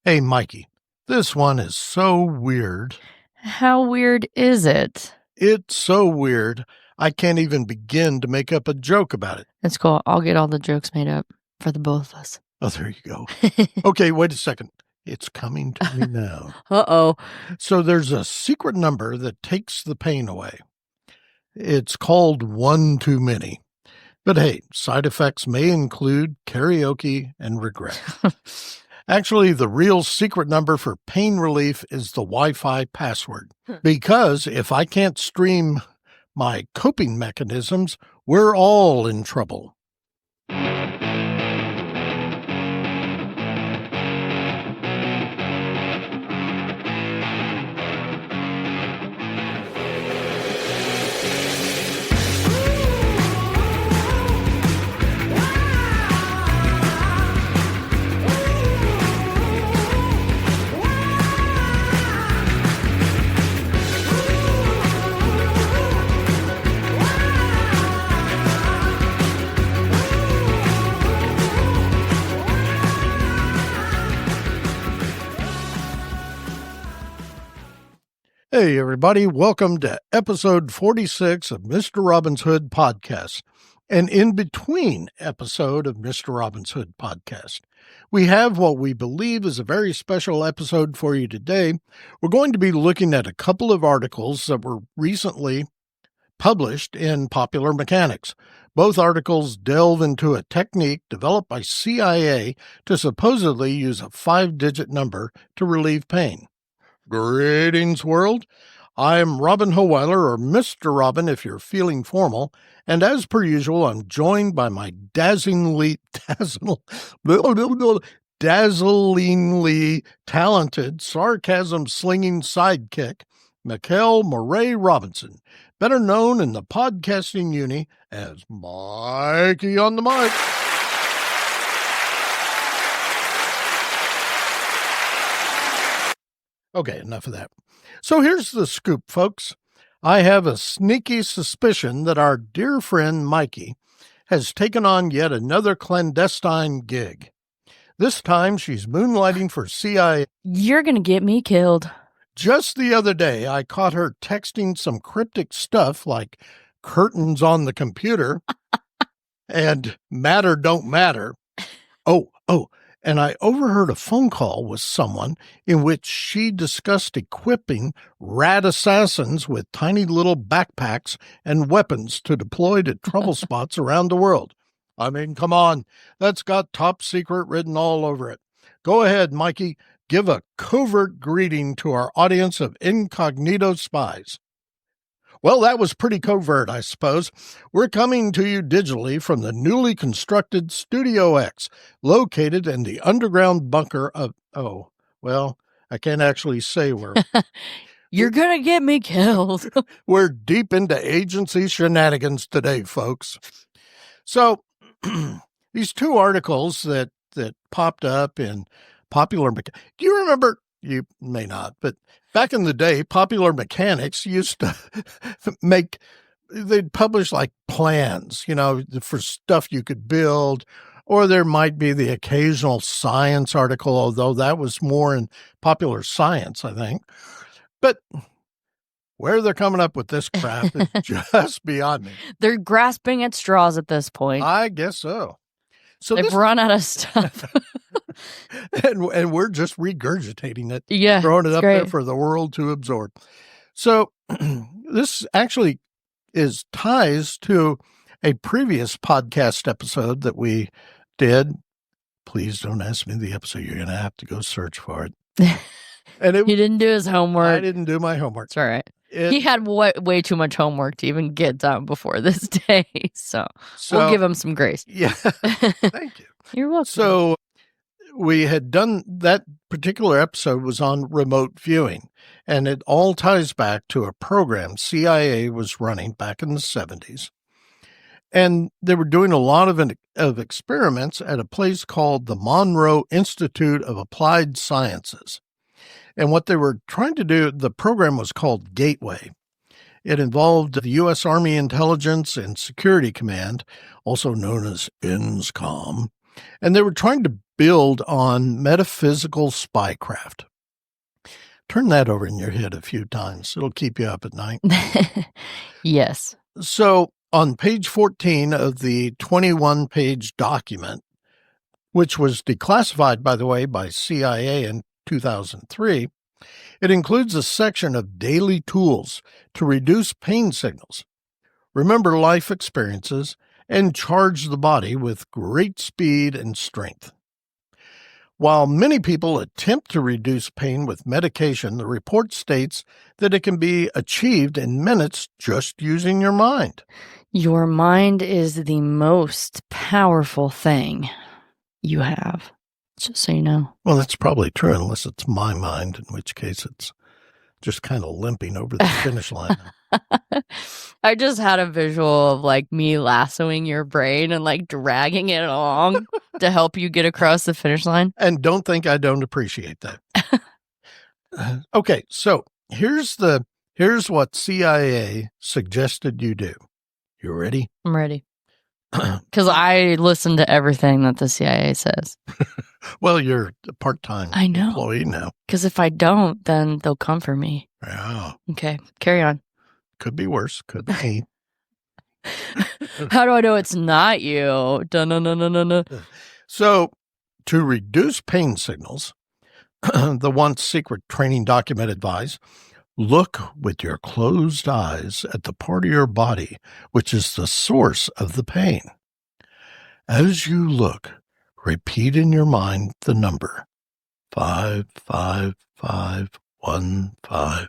Hey, Mikey, this one is so weird. How weird is it? It's so weird, I can't even begin to make up a joke about it. It's cool. I'll get all the jokes made up for the both of us. Oh, there you go. Okay, wait a second. It's coming to me now. Uh-oh. So there's a secret number that takes the pain away. It's called one too many. But hey, side effects may include karaoke and regret. Actually, the real secret number for pain relief is the Wi-Fi password. Because if I can't stream my coping mechanisms, we're all in trouble. Hey, everybody. Welcome to episode 46 of Mr. Robin's Hood Podcast, an in-between episode of Mr. Robin's Hood Podcast. We have what we believe is a very special episode for you today. We're going to be looking at a couple of articles that were recently published in Popular Mechanics. Both articles delve into a technique developed by CIA to supposedly use a 5-digit number to relieve pain. Greetings, world. I'm Robin Howeiler, or Mr. Robin if you're feeling formal, and as per usual, I'm joined by my dazzlingly talented, sarcasm-slinging sidekick, Mikhail Murray Robinson, better known in the podcasting uni as Mikey on the Mic. Okay, enough of that. So here's the scoop, folks. I have a sneaky suspicion that our dear friend Mikey has taken on yet another clandestine gig. This time she's moonlighting for CIA. You're going to get me killed. Just the other day, I caught her texting some cryptic stuff like curtains on the computer and matter don't matter. And I overheard a phone call with someone in which she discussed equipping rat assassins with tiny little backpacks and weapons to deploy to trouble spots around the world. I mean, come on, that's got top secret written all over it. Go ahead, Mikey, give a covert greeting to our audience of incognito spies. Well, that was pretty covert, I suppose. We're coming to you digitally from the newly constructed Studio X, located in the underground bunker of... I can't actually say where. You're going to get me killed. We're deep into agency shenanigans today, folks. So, these two articles that popped up in Popular... Do you remember... You may not, but back in the day, Popular Mechanics used to they'd publish like plans, for stuff you could build, or there might be the occasional science article, although that was more in Popular Science, I think. But where they're coming up with this crap is just beyond me. They're grasping at straws at this point. I guess so. So they've run out of stuff. and we're just regurgitating it, throwing it up great there for the world to absorb. So this actually ties to a previous podcast episode that we did. Please don't ask me the episode. You're going to have to go search for it. And he didn't do his homework. I didn't do my homework. It's all right. He had way too much homework to even get done before this day. So we'll give him some grace. Yeah. Thank you. You're welcome. So we had done that particular episode was on remote viewing, and it all ties back to a program CIA was running back in the 70s. And they were doing a lot of experiments at a place called the Monroe Institute of Applied Sciences. And what they were trying to do, the program was called Gateway. It involved the U.S. Army Intelligence and Security Command, also known as INSCOM, and they were trying to build on metaphysical spycraft. Turn that over in your head a few times. It'll keep you up at night. Yes. So on page 14 of the 21-page document, which was declassified, by the way, by CIA in 2003, it includes a section of daily tools to reduce pain signals, remember life experiences, and charge the body with great speed and strength. While many people attempt to reduce pain with medication, the report states that it can be achieved in minutes just using your mind. Your mind is the most powerful thing you have, just so you know. Well, that's probably true, unless it's my mind, in which case it's just kind of limping over the finish line. I just had a visual of like me lassoing your brain and like dragging it along to help you get across the finish line. And don't think I don't appreciate that. Okay, so here's what CIA suggested you do. You ready? I'm ready. Because I listen to everything that the CIA says. Well, you're a part-time employee now. Because if I don't, then they'll come for me. Yeah. Okay, carry on. Could be worse. Could be me. How do I know it's not you? Dun-dun-dun-dun-dun. So, to reduce pain signals, the once secret training document advised, look with your closed eyes at the part of your body which is the source of the pain. As you look, repeat in your mind the number 55515.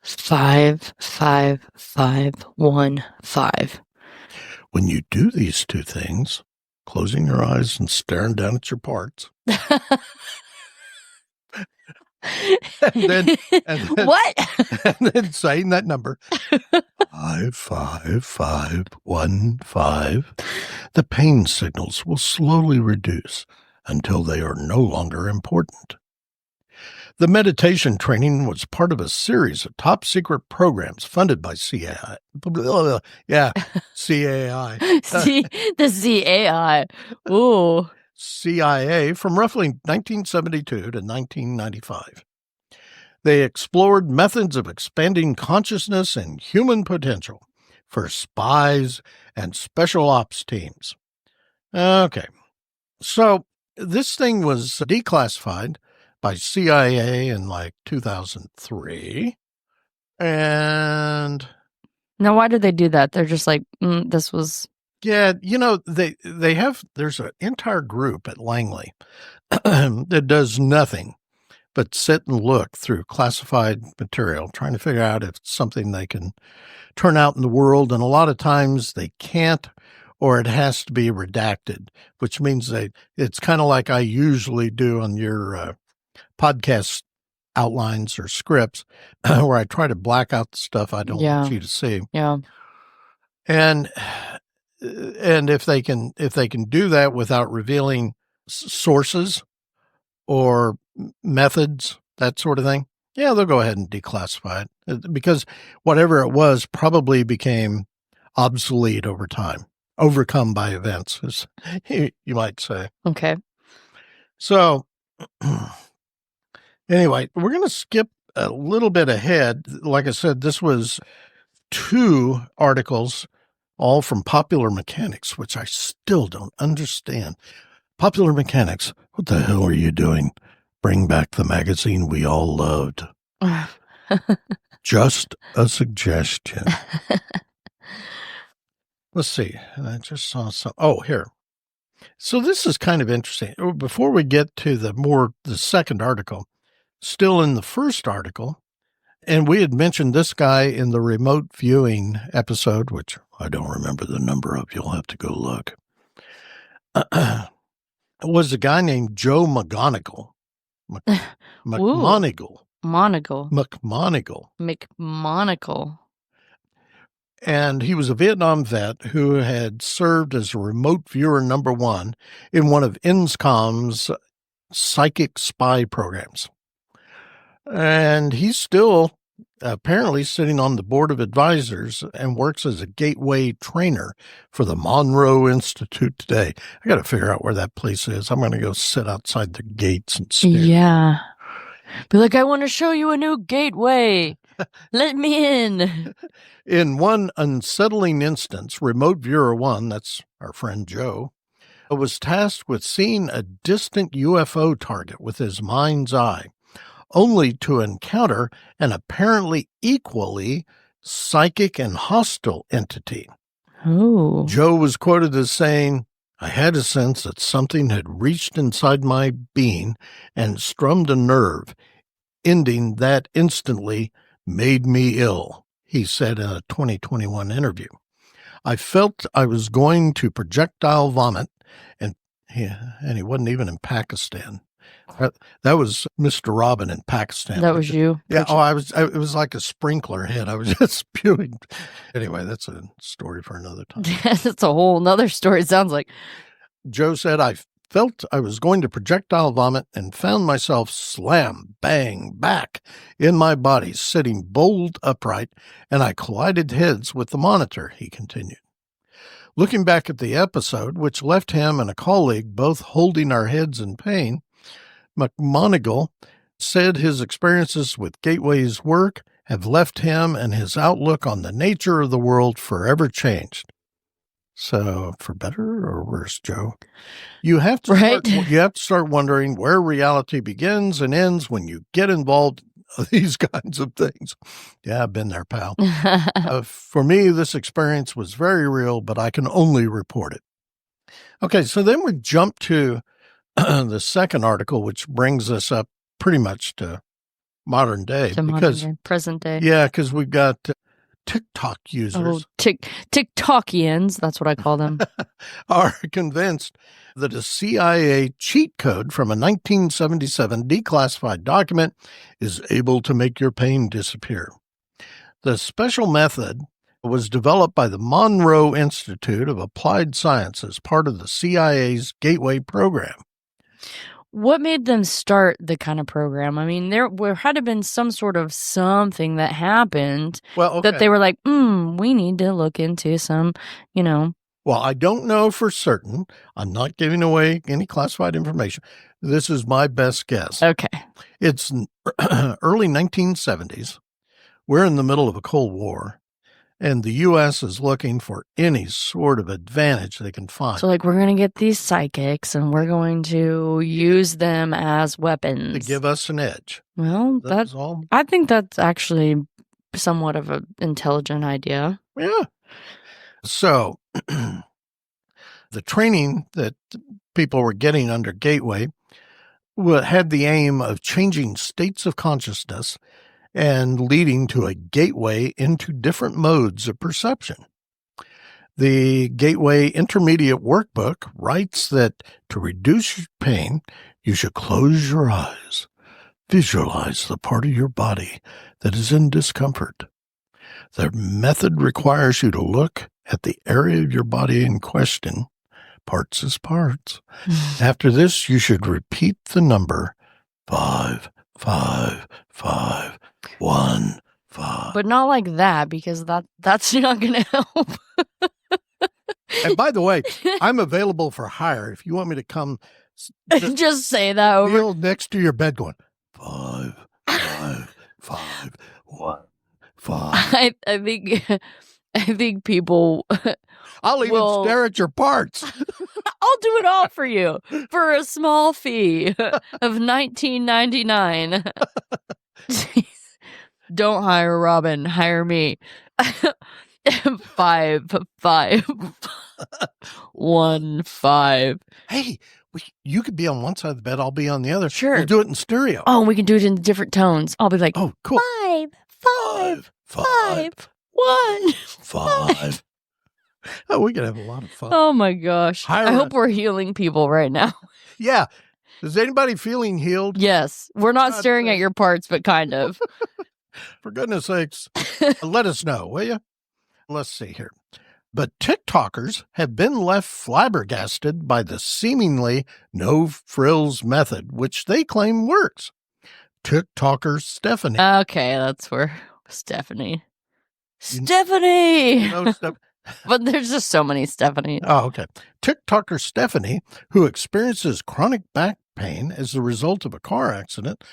55515. When you do these two things, closing your eyes and staring down at your parts, and then what? And then saying that number 55515, the pain signals will slowly reduce until they are no longer important. The meditation training was part of a series of top secret programs funded by CAI. Yeah, CAI. The CAI. Ooh. CIA from roughly 1972 to 1995. They explored methods of expanding consciousness and human potential for spies and special ops teams. Okay, so this thing was declassified by CIA in like 2003. And now, why did they do that? They're just like, this was... Yeah, there's an entire group at Langley that does nothing but sit and look through classified material, trying to figure out if it's something they can turn out in the world. And a lot of times they can't, or it has to be redacted, which means it's kind of like I usually do on your podcast outlines or scripts, where I try to black out the stuff I don't want you to see. Yeah. And if they can do that without revealing sources or methods, that sort of thing, yeah, they'll go ahead and declassify it, because whatever it was probably became obsolete over time, overcome by events, as you might say. Okay. So anyway, we're going to skip a little bit ahead. Like I said, this was 2 articles, all from Popular Mechanics, which I still don't understand. Popular Mechanics, what the hell are you doing? Bring back the magazine we all loved. Just a suggestion. Let's see. I just saw some. Oh, here. So this is kind of interesting. Before we get to the second article, still in the first article, and we had mentioned this guy in the remote viewing episode, which I don't remember the number of. You'll have to go look. It was a guy named Joe McGonigal. McMonigal. McMonigal. And he was a Vietnam vet who had served as a remote viewer number 1 in one of INSCOM's psychic spy programs. And he's still apparently sitting on the board of advisors and works as a gateway trainer for the Monroe Institute today. I got to figure out where that place is. I'm going to go sit outside the gates and stare. Yeah. Be like, I want to show you a new gateway. Let me in. In one unsettling instance, Remote Viewer 1, that's our friend Joe, was tasked with seeing a distant UFO target with his mind's eye, only to encounter an apparently equally psychic and hostile entity. Oh. Joe was quoted as saying, I had a sense that something had reached inside my being and strummed a nerve, ending that instantly made me ill, he said in a 2021 interview. I felt I was going to projectile vomit, and he wasn't even in Pakistan. That was Mr. Robin in Pakistan. That was you? Yeah. It was like a sprinkler head. I was just spewing. Anyway, that's a story for another time. That's a whole nother story, it sounds like. Joe said, I felt I was going to projectile vomit and found myself slam, bang, back in my body, sitting bolt upright, and I collided heads with the monitor, he continued. Looking back at the episode, which left him and a colleague both holding our heads in pain, McMonigal said his experiences with Gateway's work have left him and his outlook on the nature of the world forever changed. So, for better or worse, Joe? You have to start wondering where reality begins and ends when you get involved in these kinds of things. Yeah, I've been there, pal. For me, this experience was very real, but I can only report it. Okay, so then we jump to the second article, which brings us up pretty much to modern day. Present day. Yeah, because we've got TikTok users. Oh, TikTokians, that's what I call them. Are convinced that a CIA cheat code from a 1977 declassified document is able to make your pain disappear. The special method was developed by the Monroe Institute of Applied Science as part of the CIA's Gateway program. What made them start the kind of program? I mean, there had to have been some sort of something that happened that they were like, we need to look into some, Well, I don't know for certain. I'm not giving away any classified information. This is my best guess. Okay. It's early 1970s. We're in the middle of a Cold War, and the U.S. is looking for any sort of advantage they can find. So, we're going to get these psychics, and we're going to use them as weapons. To give us an edge. Well, I think that's actually somewhat of an intelligent idea. Yeah. So, the training that people were getting under Gateway had the aim of changing states of consciousness and leading to a gateway into different modes of perception. The Gateway Intermediate Workbook writes that to reduce pain, you should close your eyes, visualize the part of your body that is in discomfort. The method requires you to look at the area of your body in question, parts as parts. After this, you should repeat the number 5, 5, 5, 1, 5. But not like that, because that's not going to help. And by the way, I'm available for hire if you want me to come. Just say that over. Kneel next to your bed going, 5, 5, 5, 1, 5. I think people I'll even stare at your parts. I'll do it all for you for a small fee of $19.99. Don't hire Robin, hire me. 5, 5, 1, 5. Hey, you could be on one side of the bed, I'll be on the other. Sure. We'll do it in stereo. Oh, we can do it in different tones. I'll be like, oh, cool. 5, 5, 5, 1, 5. Oh, we could have a lot of fun. Oh my gosh. I hope we're healing people right now. Yeah. Is anybody feeling healed? Yes. We're not staring at your parts, but kind of. For goodness sakes, let us know, will you? Let's see here. But TikTokers have been left flabbergasted by the seemingly no-frills method, which they claim works. TikToker Stephanie. Okay, that's where Stephanie. Stephanie! You know, but there's just so many Stephanie. Oh, okay. TikToker Stephanie, who experiences chronic back pain as a result of a car accident,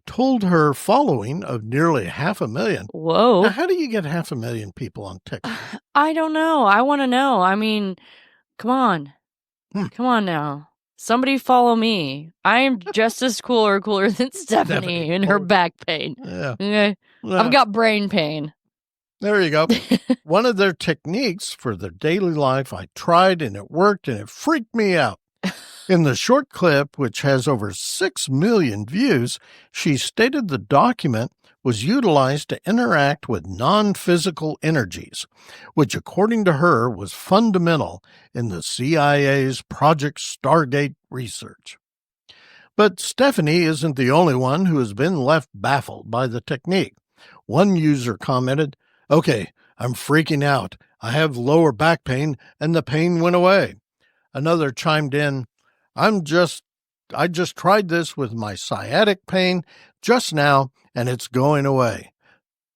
told her following of nearly 500,000. Whoa. Now, how do you get 500,000 people on TikTok? I don't know. I want to know. I mean, come on. Come on now. Somebody follow me. I am just as cooler than Stephanie in her back pain. Yeah. Okay? Yeah. I've got brain pain. There you go. One of their techniques for their daily life, I tried and it worked and it freaked me out. In the short clip, which has over 6 million views, she stated the document was utilized to interact with non-physical energies, which according to her was fundamental in the CIA's Project Stargate research. But Stephanie isn't the only one who has been left baffled by the technique. One user commented, "Okay, I'm freaking out. I have lower back pain and the pain went away." Another chimed in, I just tried this with my sciatic pain just now and it's going away.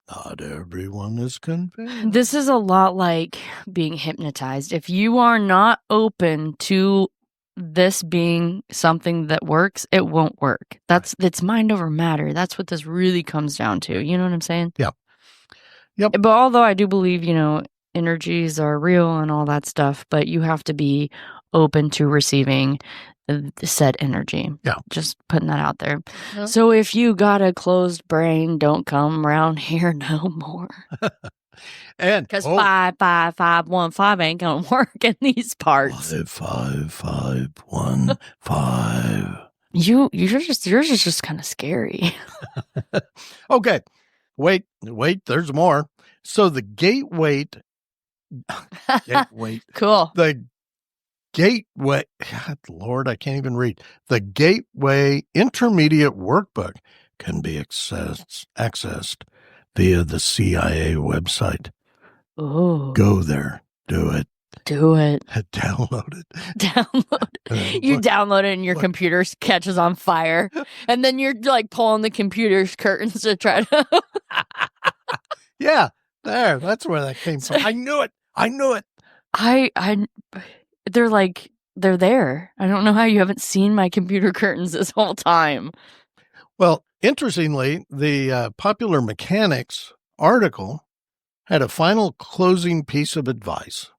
Not everyone is convinced. This is a lot like being hypnotized. If you are not open to this being something that works, it won't work. It's mind over matter. That's what this really comes down to. You know what I'm saying? Yeah. Yep. But although I do believe, energies are real and all that stuff, but you have to be open to receiving said energy. Yeah. Just putting that out there. Yeah. So if you got a closed brain, don't come around here no more. And because 55515 ain't gonna work in these parts. 55515. Yours is just kind of scary. Okay. Wait, there's more. So the gateway. Cool. The Gateway, God, Lord, I can't even read. The Gateway Intermediate Workbook can be accessed via the CIA website. Oh. Go there. Do it. Download it. You download it and your computer catches on fire. And then you're like pulling the computer's curtains to try to. Yeah, there. That's where that came from. I knew it. They're there. I don't know how you haven't seen my computer curtains this whole time. Well, interestingly, the Popular Mechanics article had a final closing piece of advice.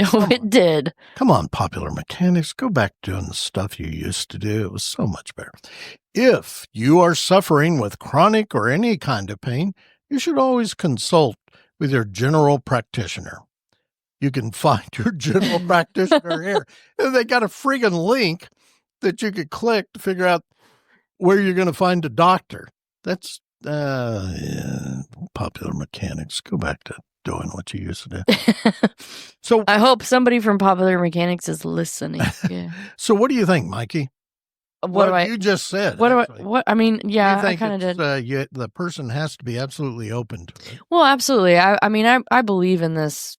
Oh, it did. Come on, Popular Mechanics. Go back doing the stuff you used to do. It was so much better. If you are suffering with chronic or any kind of pain, you should always consult with your general practitioner. You can find your general practitioner here. And they got a friggin' link that you could click to figure out where you're going to find a doctor. That's Popular Mechanics. Go back to doing what you used to do. So I hope somebody from Popular Mechanics is listening. Yeah. So what do you think, Mikey? What you just said. I mean, yeah, I kind of did. The person has to be absolutely open to it. Well, absolutely. I mean, I believe in this,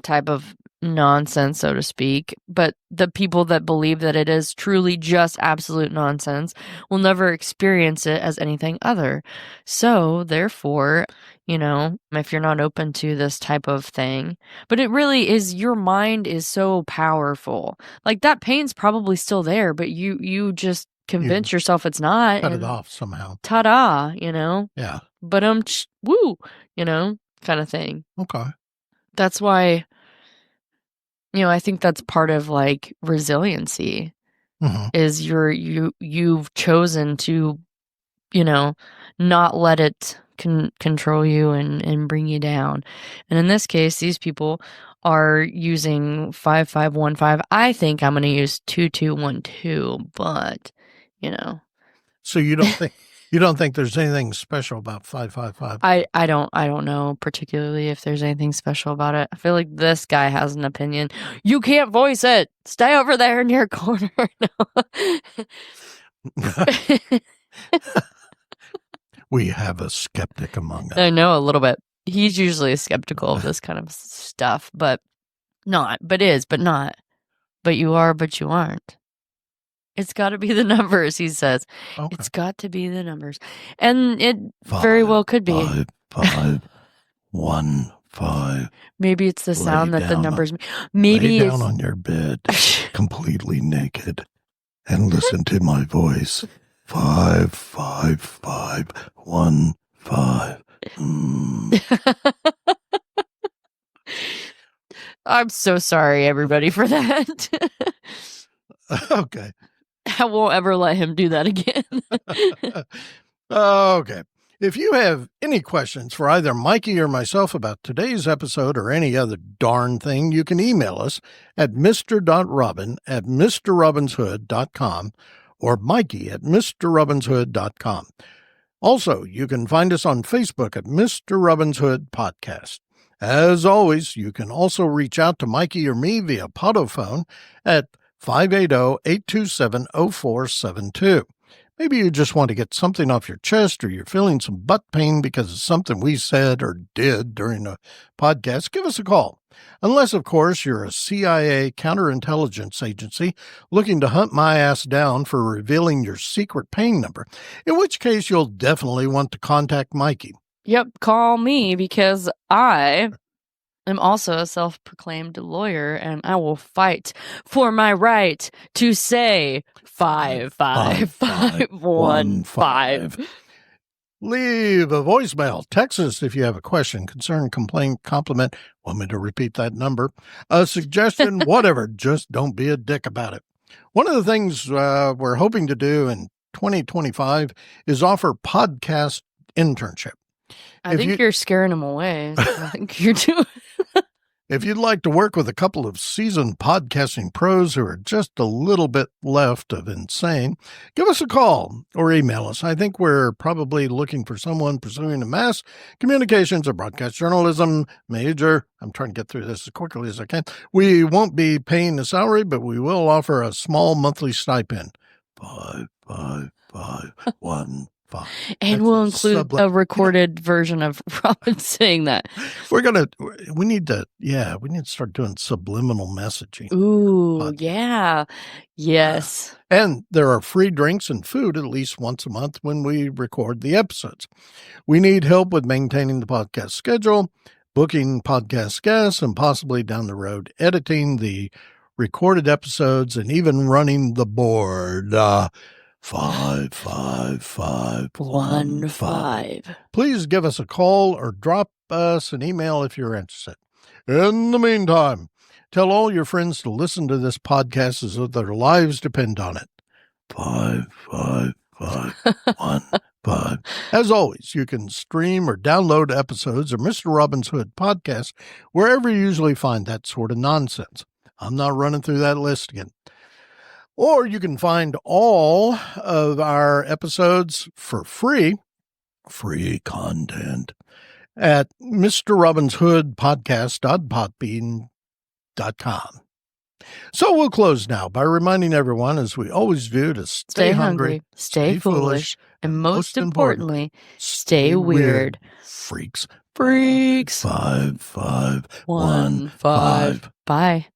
type of nonsense, so to speak. But the people that believe that it is truly just absolute nonsense will never experience it as anything other. So, therefore, if you're not open to this type of thing, but it really is, your mind is so powerful. Like that pain's probably still there, but you just convince yourself it's not. Cut it off somehow. Ta-da, Yeah. But woo, kind of thing. Okay. That's why, I think that's part of like resiliency is you've chosen to, not let it control you and bring you down. And in this case, these people are using 5515. I think I'm going to use 2212, but, So you don't think there's anything special about 555? I don't know particularly if there's anything special about it. I feel like this guy has an opinion. You can't voice it. Stay over there in your corner. We have a skeptic among us. I know a little bit. He's usually skeptical of this kind of stuff, but not. But is, but not. But you are, but you aren't. It's got to be the numbers, he says. Okay. It's got to be the numbers. And it very well could be. 5, 1, 5. Maybe it's the sound that the numbers... Maybe lay down on your bed, completely naked, and listen to my voice. 5, 5, 5, 1, 5. I'm so sorry, everybody, for that. Okay. I won't ever let him do that again. Okay. If you have any questions for either Mikey or myself about today's episode or any other darn thing, you can email us at mr.robin@mrrobinshood.com or mikey@mrrobinshood.com. Also, you can find us on Facebook at Mr. Robin's Hood Podcast. As always, you can also reach out to Mikey or me via Podophone at 580-827-0472. Maybe you just want to get something off your chest, or you're feeling some butt pain because of something we said or did during a podcast. Give us a call. Unless, of course, you're a CIA counterintelligence agency looking to hunt my ass down for revealing your secret pain number, in which case you'll definitely want to contact Mikey. Yep, call me, because I am also a self-proclaimed lawyer, and I will fight for my right to say 55515. Leave a voicemail. Text us if you have a question, concern, complaint, compliment. Want me to repeat that number? A suggestion, whatever. Just don't be a dick about it. One of the things we're hoping to do in 2025 is offer podcast internship. I think you're scaring them away. I think you're doing... If you'd like to work with a couple of seasoned podcasting pros who are just a little bit left of insane, give us a call or email us. I think we're probably looking for someone pursuing a mass communications or broadcast journalism major. I'm trying to get through this as quickly as I can. We won't be paying a salary, but we will offer a small monthly stipend. 5, 5, 5, 1, 5. And we'll include a recorded version of Robin saying that. We need to start doing subliminal messaging. Ooh, yeah. Yes. And there are free drinks and food at least once a month when we record the episodes. We need help with maintaining the podcast schedule, booking podcast guests, and possibly down the road editing the recorded episodes and even running the board. 55515. Please give us a call or drop us an email if you're interested. In the meantime, tell all your friends to listen to this podcast as though their lives depend on it. 55515. As always, you can stream or download episodes of Mr. Robin's Hood Podcast wherever you usually find that sort of nonsense. I'm not running through that list again. Or you can find all of our episodes for free content, at mrrobinshoodpodcast.podbean.com. So we'll close now by reminding everyone, as we always do, to stay hungry, stay foolish, and most importantly, stay weird. Freaks. 5, 5, 1, 5. Bye.